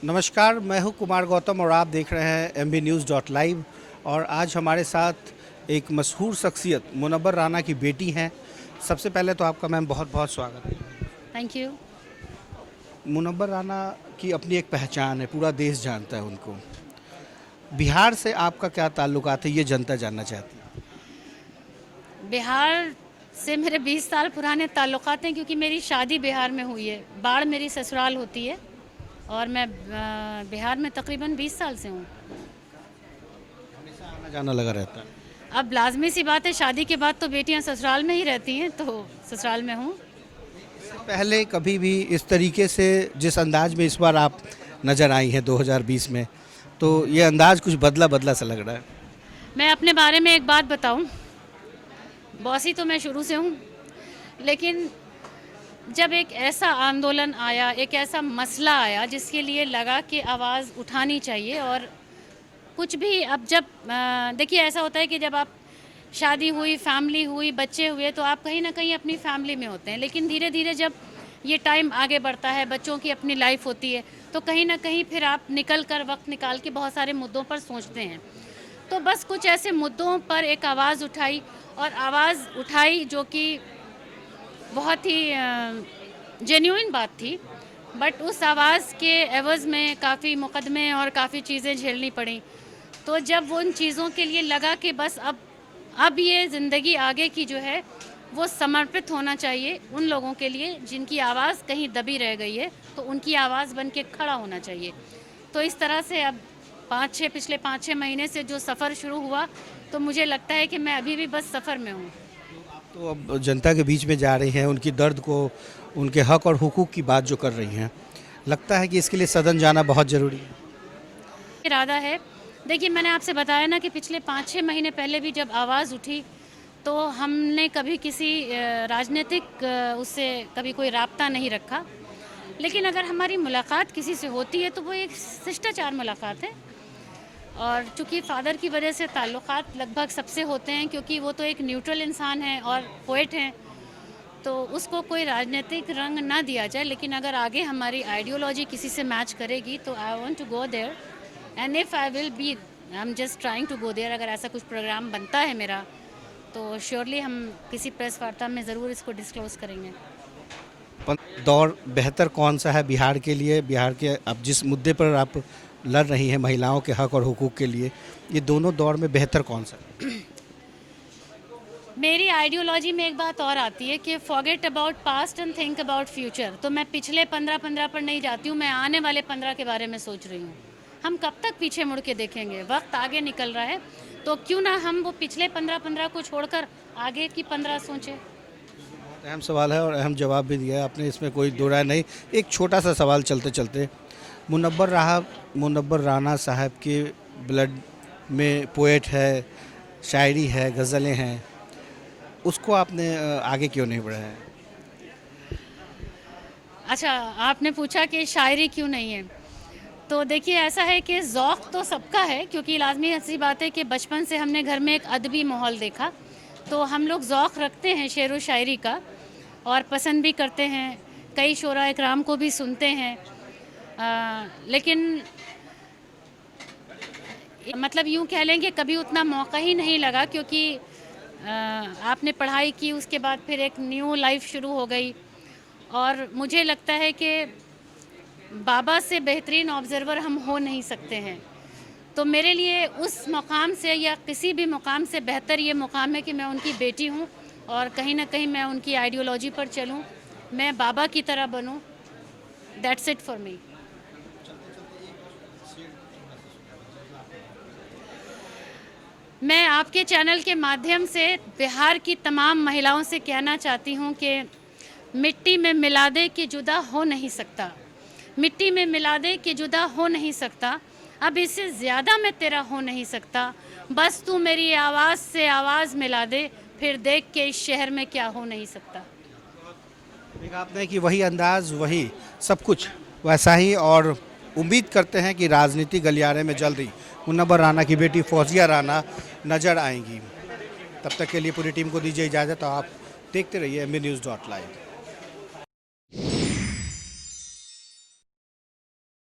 नमस्कार, मैं हूं कुमार गौतम और आप देख रहे हैं MBNews.live। और आज हमारे साथ एक मशहूर शख्सियत मुनव्वर राना की बेटी हैं। सबसे पहले तो आपका मैम बहुत बहुत स्वागत है। Thank you. मुनव्वर राना की अपनी एक पहचान है, पूरा देश जानता है उनको। बिहार से आपका क्या ताल्लुकात है, ये जनता जानना चाहती है। बिहार से मेरे 20 साल पुराने ताल्लुकात हैं, क्योंकि मेरी शादी बिहार में हुई है। बाढ़ मेरी ससुराल होती है और मैं बिहार में तकरीबन 20 साल से हूँ। हमेशा आना जाना लगा रहता है। अब लाजमी सी बात है, शादी के बाद तो बेटियाँ ससुराल में ही रहती हैं, तो ससुराल में हूँ। इससे पहले कभी भी इस तरीके से, जिस अंदाज में इस बार आप नज़र आई हैं 2020 में, तो ये अंदाज कुछ बदला बदला सा लग रहा है। मैं अपने बारे में एक बात बताऊँ, बॉसी तो मैं शुरू से हूँ, लेकिन जब एक ऐसा आंदोलन आया, एक ऐसा मसला आया जिसके लिए लगा कि आवाज़ उठानी चाहिए, और कुछ भी अब जब देखिए ऐसा होता है कि जब आप शादी हुई, फैमिली हुई, बच्चे हुए, तो आप कहीं ना कहीं अपनी फैमिली में होते हैं। लेकिन धीरे धीरे जब ये टाइम आगे बढ़ता है, बच्चों की अपनी लाइफ होती है, तो कहीं ना कहीं फिर आप निकल कर, वक्त निकाल के बहुत सारे मुद्दों पर सोचते हैं। तो बस कुछ ऐसे मुद्दों पर एक आवाज़ उठाई, और आवाज़ उठाई जो कि बहुत ही जेन्युइन बात थी। बट उस आवाज़ के एवज़ में काफ़ी मुकदमे और काफ़ी चीज़ें झेलनी पड़ी। तो जब वो उन चीज़ों के लिए लगा कि बस अब ये ज़िंदगी आगे की जो है वो समर्पित होना चाहिए उन लोगों के लिए जिनकी आवाज़ कहीं दबी रह गई है, तो उनकी आवाज़ बन के खड़ा होना चाहिए। तो इस तरह से अब पिछले 5-6 महीने से जो सफ़र शुरू हुआ, तो मुझे लगता है कि मैं अभी भी बस सफ़र में हूँ। तो अब जनता के बीच में जा रही हैं, उनकी दर्द को, उनके हक और हुकूक की बात जो कर रही हैं, लगता है कि इसके लिए सदन जाना बहुत ज़रूरी है। इरादा है। देखिए, मैंने आपसे बताया ना कि पिछले 5-6 महीने पहले भी जब आवाज़ उठी, तो हमने कभी किसी राजनीतिक उससे कभी कोई राब्ता नहीं रखा। लेकिन अगर हमारी मुलाकात किसी से होती है तो वो एक शिष्टाचार मुलाकात है। और चूँकि फ़ादर की वजह से ताल्लुकात लगभग सबसे होते हैं, क्योंकि वो तो एक न्यूट्रल इंसान है और पोएट हैं, तो उसको कोई राजनीतिक रंग ना दिया जाए। लेकिन अगर आगे हमारी आइडियोलॉजी किसी से मैच करेगी, तो I want to go there, and if I will be, I am just trying to go there. अगर ऐसा कुछ प्रोग्राम बनता है मेरा, तो श्योरली हम किसी प्रेस वार्ता में ज़रूर इसको डिस्क्लोज़ करेंगे। दौर बेहतर कौन सा है बिहार के लिए? बिहार के अब जिस मुद्दे पर आप लड़ रही हैं, महिलाओं के हक और हुकूक के लिए, ये दोनों दौर में बेहतर कौन सा है? मेरी आइडियोलॉजी में एक बात और आती है कि forget about past and think about future. तो मैं पिछले 15 पर नहीं जाती हूँ, मैं आने वाले 15 के बारे में सोच रही हूँ। हम कब तक पीछे मुड़ के देखेंगे? वक्त आगे निकल रहा है, तो क्यों ना हम वो पिछले 15 को छोड़कर आगे की 15 सोचें। बहुत अहम सवाल है और अहम जवाब भी दिया है आपने, इसमें कोई दो राय नहीं। एक छोटा सा सवाल चलते चलते, मुनव्वर राना साहब के ब्लड में पोएट है, शायरी है, गज़लें हैं, उसको आपने आगे क्यों नहीं बढ़ाया? अच्छा, आपने पूछा कि शायरी क्यों नहीं है। तो देखिए, ऐसा है कि ज़ौक़ तो सबका है, क्योंकि लाज़मी ऐसी बात है कि बचपन से हमने घर में एक अदबी माहौल देखा, तो हम लोग ज़ौक़ रखते हैं शेर व शायरी का, और पसंद भी करते हैं। कई शोरा इकराम को भी सुनते हैं। लेकिन मतलब यूँ कह लें कि कभी उतना मौका ही नहीं लगा, क्योंकि आपने पढ़ाई की, उसके बाद फिर एक न्यू लाइफ शुरू हो गई। और मुझे लगता है कि बाबा से बेहतरीन ऑब्ज़र्वर हम हो नहीं सकते हैं। तो मेरे लिए उस मुकाम से या किसी भी मुकाम से बेहतर ये मुकाम है कि मैं उनकी बेटी हूँ, और कहीं ना कहीं मैं उनकी आइडियोलॉजी पर चलूँ, मैं बाबा की तरह बनूँ। That's it for me. मैं आपके चैनल के माध्यम से बिहार की तमाम महिलाओं से कहना चाहती हूँ कि मिट्टी में मिला दे कि जुदा हो नहीं सकता, मिट्टी में मिला दे कि जुदा हो नहीं सकता, अब इससे ज़्यादा मैं तेरा हो नहीं सकता, बस तू मेरी आवाज़ से आवाज़ मिला दे, फिर देख के इस शहर में क्या हो नहीं सकता। देखा आपने कि वही अंदाज, वही सब कुछ वैसा ही, और उम्मीद करते हैं कि राजनीति गलियारे में जल्द ही मुनव्वर राना की बेटी फौजिया राना नज़र आएंगी। तब तक के लिए पूरी टीम को दीजिए इजाज़त। आप देखते रहिए MBNews.live।